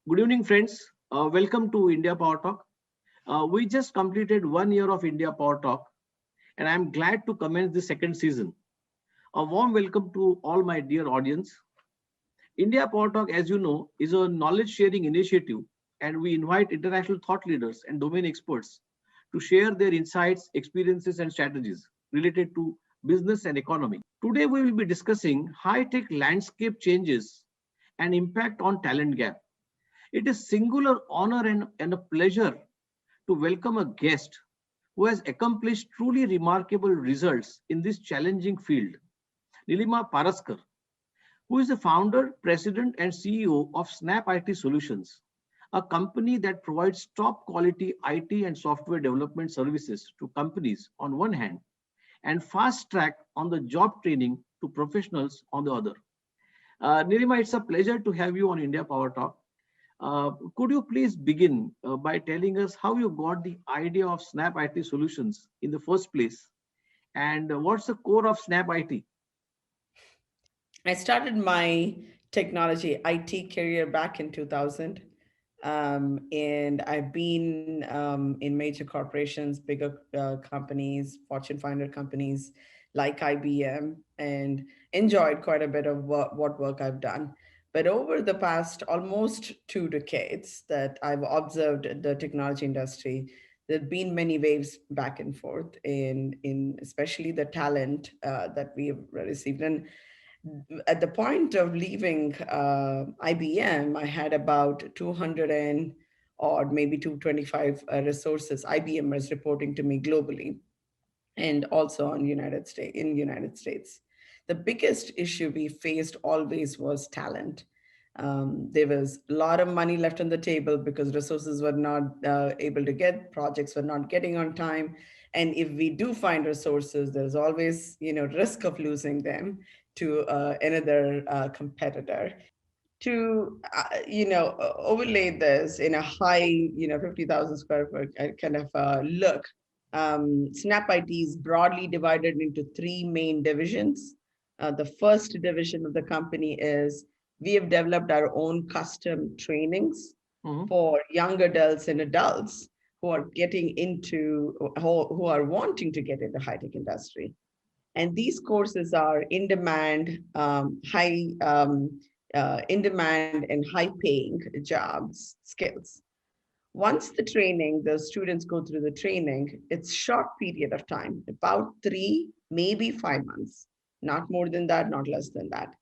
Good evening, friends. Welcome to India Power Talk. We just completed 1 year of India Power Talk, and I'm glad to commence the second season. A warm welcome to all my dear audience. India Power Talk, as you know, is a knowledge sharing initiative, and we invite international thought leaders and domain experts to share their insights, experiences, and strategies related to business and economy. Today, we will be discussing high tech landscape changes and impact on talent gap. It is singular honor and a pleasure to welcome a guest who has accomplished truly remarkable results in this challenging field, Neelima Paraskar, who is the founder, president, and CEO of Snapit Solutions, a company that provides top quality IT and software development services to companies on one hand and fast track on the job training to professionals on the other. Nilima, it's a pleasure to have you on India Power Talk. Could you please begin by telling us how you got the idea of Snap IT Solutions in the first place? And what's the core of Snap IT? I started my technology IT career back in 2000. And I've been in major corporations, bigger companies, Fortune 500 companies like IBM, and enjoyed quite a bit of what work I've done. But over the past almost 2 decades that I've observed the technology industry, there have been many waves back and forth in especially the talent that we have received. And at the point of leaving IBM, I had about 200 and or maybe 225 resources. IBM was reporting to me globally and also on United States. The biggest issue we faced always was talent. There was a lot of money left on the table because resources were not able to get, projects were not getting on time. And if we do find resources, there's always, risk of losing them to another competitor. To overlay this in a high 50,000 square foot kind of look, Snap IT is broadly divided into three main divisions. The first division of the company is we have developed our own custom trainings Mhm. for young adults and adults who are getting into who are wanting to get into high tech industry. And these courses are in demand, in demand and high paying jobs skills. Once the students go through the training, it's short period of time, about 3, maybe 5 months, not more than that, not less than that.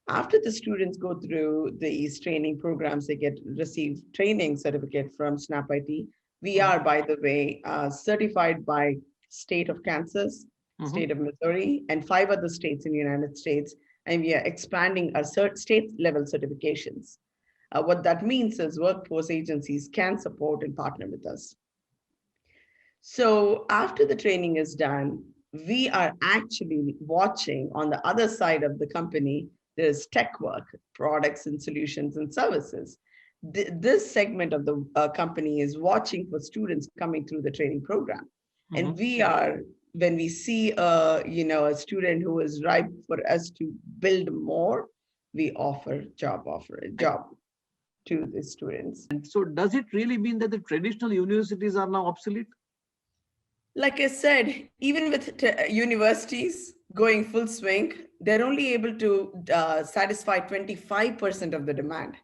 After the students go through these training programs, they get receive training certificate from Snap IT. We Mhm. are, by the way, certified by state of Kansas, Mhm. state of Missouri, and 5 other states in the United States. And we are expanding our state level certifications. What that means is workforce agencies can support and partner with us. So after the training is done, we are actually watching on the other side of the company, there's tech work, products and solutions and services. This segment of the company is watching for students coming through the training program. And Mhm. we are, when we see a student who is ripe for us to build more, we offer a And, job to the students. and so, does it really mean that the traditional universities are now obsolete? Like I said, even with universities going full swing, they're only able to satisfy 25% of the demand.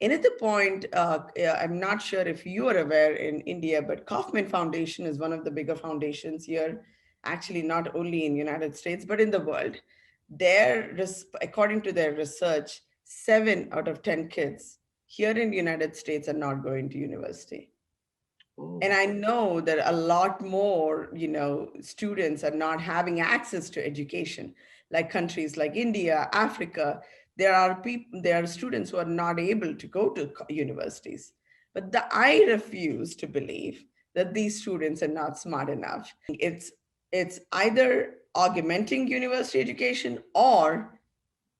Another point, I'm not sure if you are aware in India, but Kaufman Foundation is one of the bigger foundations here, actually not only in United States, but in the world. According to their research, 7 out of 10 kids here in the United States are not going to university. And Oh, I know that a lot more students are not having access to education, like countries like India, Africa. There are students who are not able to go to universities. But I refuse to believe that these students are not smart enough. It's either augmenting university education or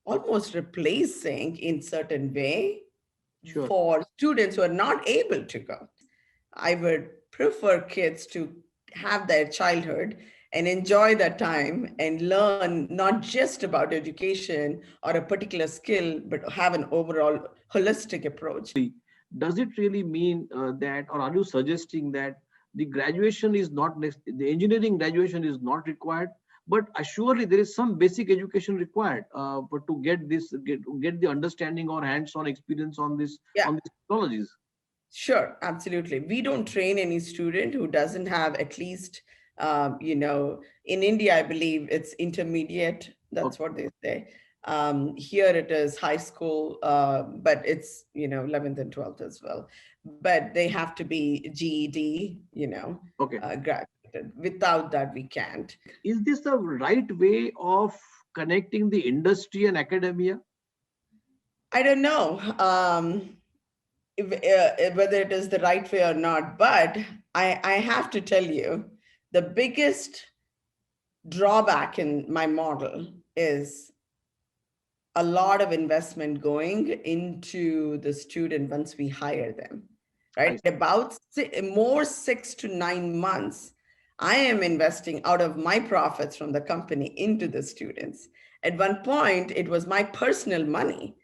almost replacing in certain way sure. for students who are not able to go. I would prefer kids to have their childhood and enjoy that time and learn not just about education or a particular skill, but have an overall holistic approach. Does it really mean that, or are you suggesting that the graduation is not the engineering graduation is not required, but surely there is some basic education required but to get the understanding or hands-on experience Yeah. on these technologies? Sure, absolutely. We don't train any student who doesn't have at least, in India, I believe it's intermediate. That's Okay. what they say. Here it is high school, but it's, 11th and 12th as well. But they have to be GED, Okay. graduated. Without that, we can't. Is this the right way of connecting the industry and academia? I don't know. Whether it is the right way or not, but I have to tell you, the biggest drawback in my model is a lot of investment going into the student once we hire them, I right? About more 6 to 9 months, I am investing out of my profits from the company into the students. At one point, it was my personal money,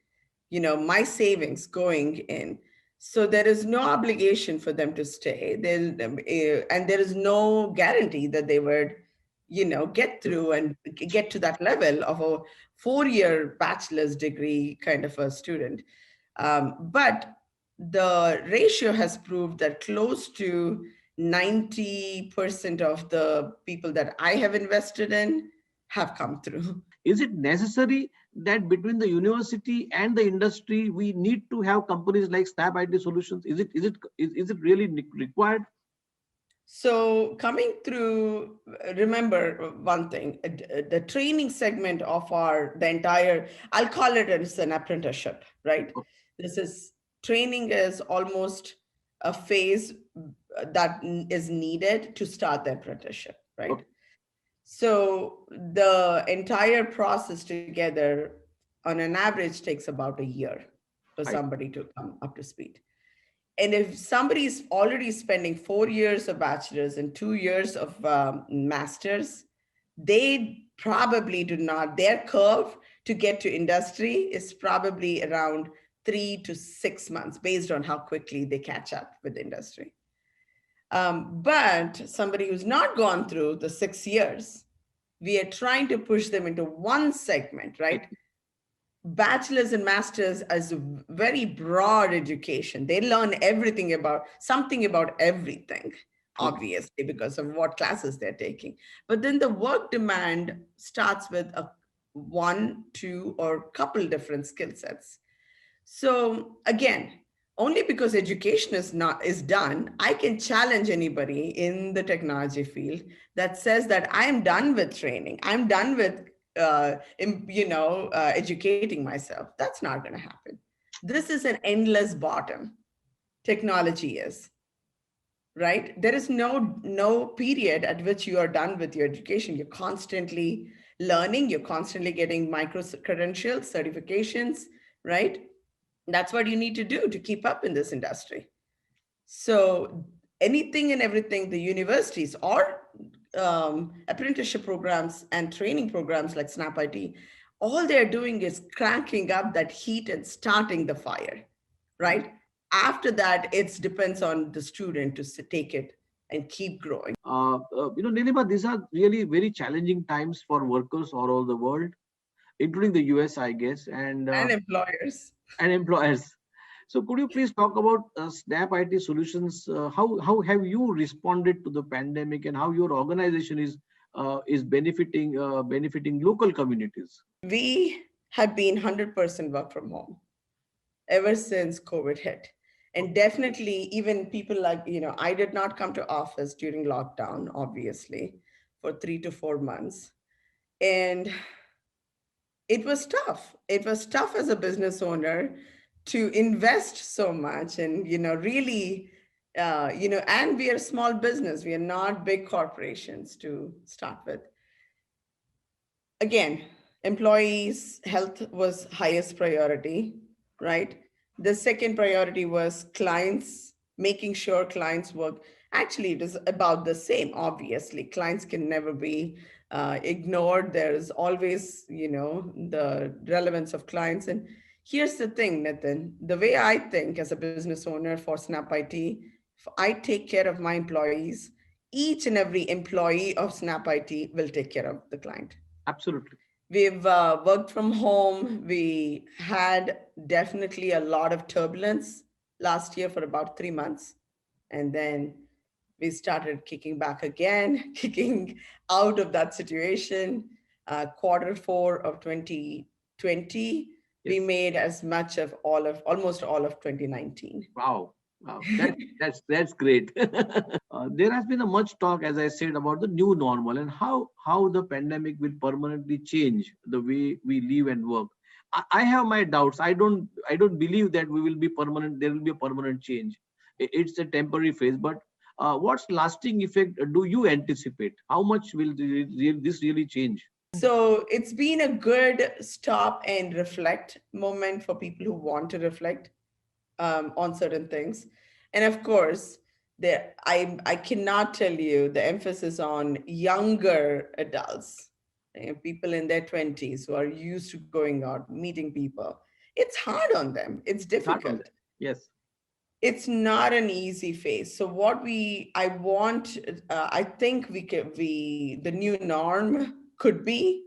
my savings going in. So there is no obligation for them to stay. And there is no guarantee that they would, get through and get to that level of a 4 year bachelor's degree kind of a student. But the ratio has proved that close to 90% of the people that I have invested in have come through. Is it necessary that between the university and the industry we need to have companies like Snap IT Solutions? Is it really required? So coming through, remember one thing, the training segment of the entire, I'll call it as an apprenticeship, right? This is training is almost a phase that is needed to start the apprenticeship, right? Okay. So the entire process together on an average takes about a year for I, somebody to come up to speed. And if somebody is already spending 4 years of bachelor's and 2 years of master's, they probably do not, their curve to get to industry is probably around 3 to 6 months based on how quickly they catch up with the industry. But somebody who's not gone through the 6 years, we are trying to push them into one segment, I right? Bachelor's and master's as a very broad education. They learn everything about something about everything, okay. obviously, because of what classes they're taking. But then the work demand starts with a one, two, or couple different skill sets. So again, only because education is done, I can challenge anybody in the technology field that says that I'm done with training, I'm done with educating myself. That's not going to happen. This is an endless bottom. Technology is, right? There is no period at which you are done with your education. You're constantly learning. You're constantly getting micro credentials, certifications, right? That's what you need to do to keep up in this industry. So anything and everything the universities or apprenticeship programs and training programs like Snap IT, all they're doing is cranking up that heat and starting the fire, right? After that, it depends on the student to take it and keep growing. Nilima, these are really very challenging times for workers all over the world, including the US, I guess, And employers. and employers. So, could you please talk about Snap IT Solutions? How have you responded to the pandemic, and how your organization is benefiting local communities? We have been 100% work from home ever since COVID hit. And definitely, even people like, I did not come to office during lockdown, obviously, for 3 to 4 months. And it was tough. It was tough as a business owner to invest so much and, really, and we are a small business. We are not big corporations to start with. Again, employees' health was highest priority, right? The second priority was clients, making sure clients work. Actually, it is about the same. Obviously, clients can never be ignored. There's always, the relevance of clients. And here's the thing, Nitin, the way I think as a business owner for Snap IT, if I take care of my employees, each and every employee of Snap IT will take care of the client. Absolutely. We've worked from home. We had definitely a lot of turbulence last year for about 3 months. And then we started kicking back again, kicking out of that situation. Quarter four of 2020, we Yes. made as much of almost all of 2019. Wow. Wow. That's great. There has been a much talk, as I said, about the new normal and how the pandemic will permanently change the way we live and work. I have my doubts. I don't believe that we will be permanent. There will be a permanent change. It's a temporary phase. But what's lasting effect do you anticipate? How much will this really change? So it's been a good stop and reflect moment for people who want to reflect on certain things. And of course, I cannot tell you the emphasis on younger adults, people in their 20s who are used to going out, meeting people. It's hard on them. It's Start on difficult. that. Yes. It's not an easy phase. So what I want, I think the new norm could be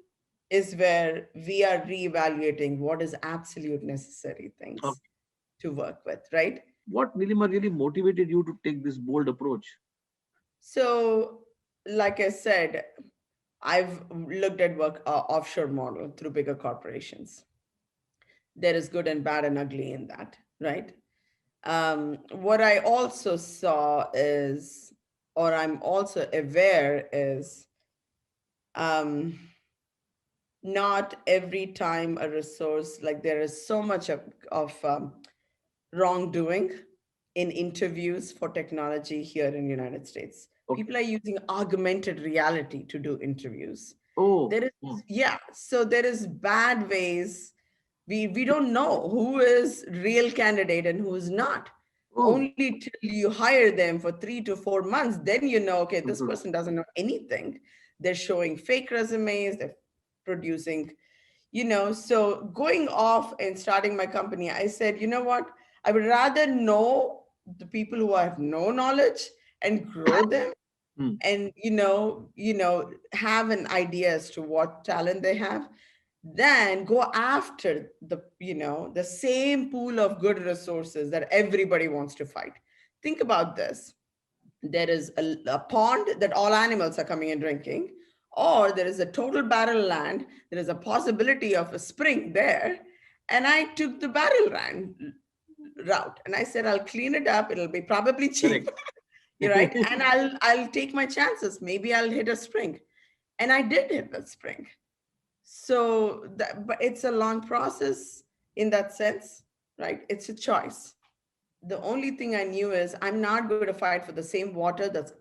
is where we are reevaluating what is absolute necessary things to work with, right? What, Nilima, really motivated you to take this bold approach? So, like I said, I've looked at work offshore model through bigger corporations. There is good and bad and ugly in that, right? What I also saw is, or I'm also aware is, um, not every time a resource, like there is so much of wrongdoing in interviews for technology here in United States. Okay. People are using augmented reality to do interviews. Oh. There is, Hmm. yeah, so there is bad ways. We don't know who is real candidate and who's not. Oh. Only till you hire them for 3 to 4 months, then you know, okay, this Absolutely. person doesn't know anything. They're showing fake resumes, they're producing, so going off and starting my company, I said, you know what, I would rather know the people who have no knowledge and grow them, Hmm. and have an idea as to what talent they have, than go after the same pool of good resources that everybody wants to fight. Think about this. There is a pond that all animals are coming and drinking, or there is a total barren land. There is a possibility of a spring there. And I took the barrel land route, and I said, I'll clean it up. It'll be probably cheap, Correct. you're right. And I'll take my chances. Maybe I'll hit a spring. And I did hit that spring. So but it's a long process in that sense, right? It's a choice. The only thing I knew is I'm not going to fight for the same water that's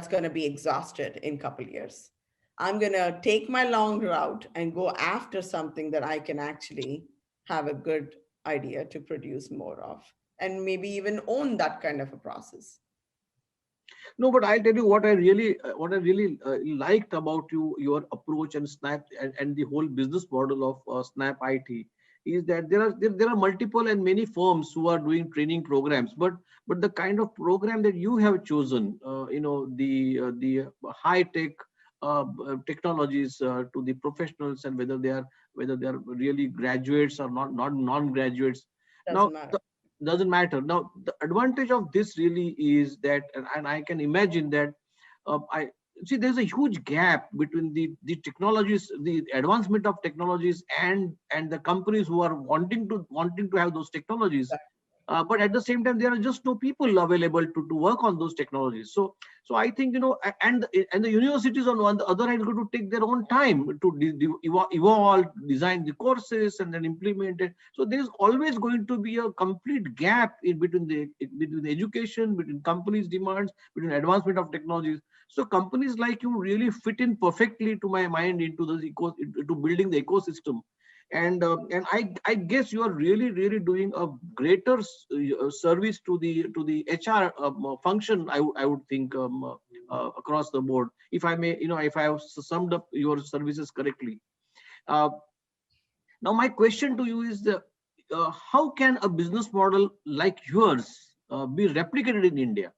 going to be exhausted in a couple years. I'm going to take my long route and go after something that I can actually have a good idea to produce more of, and maybe even own that kind of a process. No, but I'll tell you what I really liked about your approach and and the whole business model of Snap IT is that there are multiple and many firms who are doing training programs, but the kind of program that you have chosen, the high tech technologies to the professionals, and whether they are really graduates or not non-graduates. Now, Doesn't matter. doesn't matter. Now, the advantage of this really is that, and I can imagine that, I see there's a huge gap between the technologies, the advancement of technologies, and the companies who are wanting to have those technologies. But at the same time, there are just no people available to work on those technologies. So I think, and the universities on the other hand, going to take their own time to evolve, design the courses, and then implement it. So there's always going to be a complete gap between the education, between companies' demands, between advancement of technologies. So companies like you really fit in perfectly, to my mind, into building the ecosystem. And I guess you are really doing a greater service to the HR function. I would think, across the board, if I may, if I have summed up your services correctly. uh, Now my question to you is, how can a business model like yours be replicated in India?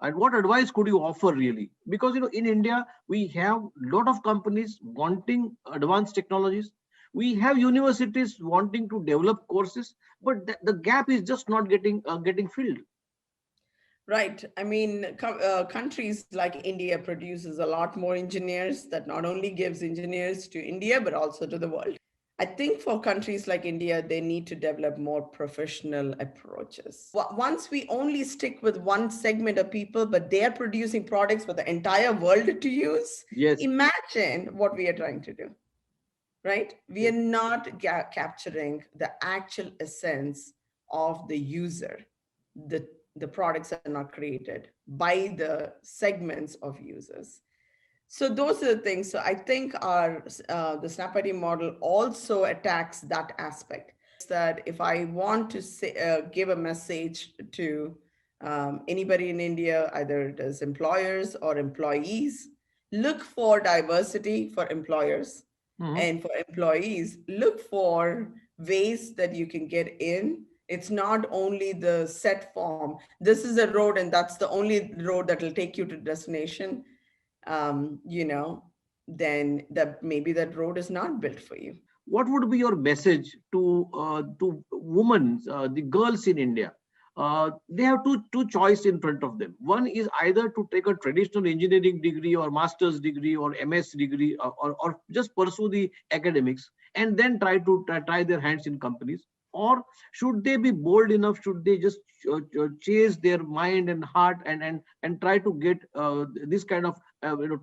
And what advice could you offer, really? Because in India we have a lot of companies wanting advanced technologies. We have universities wanting to develop courses, but the gap is just not getting filled. Right. I mean, countries like India produces a lot more engineers that not only gives engineers to India, but also to the world. I think for countries like India, they need to develop more professional approaches. Once we only stick with one segment of people, but they're producing products for the entire world to use, Yes. imagine what we are trying to do, right? We are Yes. not capturing the actual essence of the user. The, the products are not created by the segments of users. So those are the things. So I think our the Snapit model also attacks that aspect. That if I want to say, give a message to anybody in India, either it is employers or employees, look for diversity for employers, Mhm. and for employees, look for ways that you can get in. It's not only the set form. This is a road, and that's the only road that will take you to destination. um, you know, then that maybe that road is not built for you. What would be your message to women, the girls in India? They have two choice in front of them. One is either to take a traditional engineering degree or master's degree or MS degree, or just pursue the academics and then try their hands in companies. Or should they be bold enough? Should they just chase their mind and heart, and try to get this kind of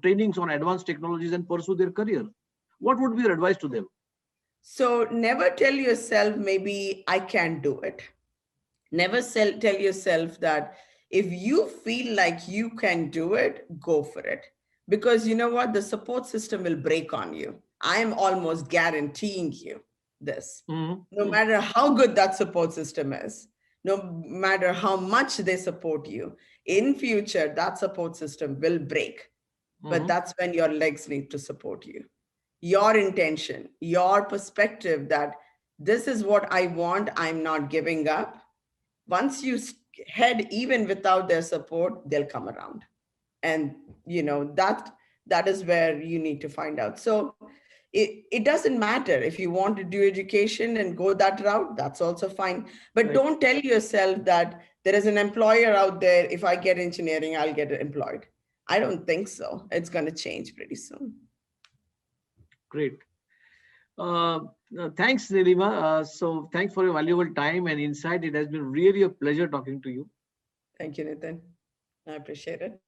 trainings on advanced technologies and pursue their career? What would be your advice to them? So never tell yourself, maybe I can't do it. Never tell yourself that if you feel like you can do it, go for it. Because you know what? The support system will break on you. I am almost guaranteeing you this. Mhm, No mhm, matter how good that support system is, no matter how much they support you, in future, that support system will break. But mhm. that's when your legs need to support you. Your intention, your perspective that this is what I want, I'm not giving up. Once you head even without their support, they'll come around. And that is where you need to find out. So it doesn't matter if you want to do education and go that route, that's also fine. But Right. don't tell yourself that there is an employer out there, if I get engineering, I'll get employed. I don't think so. It's going to change pretty soon. Great. Thanks, Neelima. So thanks for your valuable time and insight. It has been really a pleasure talking to you. Thank you, Nitin. I appreciate it.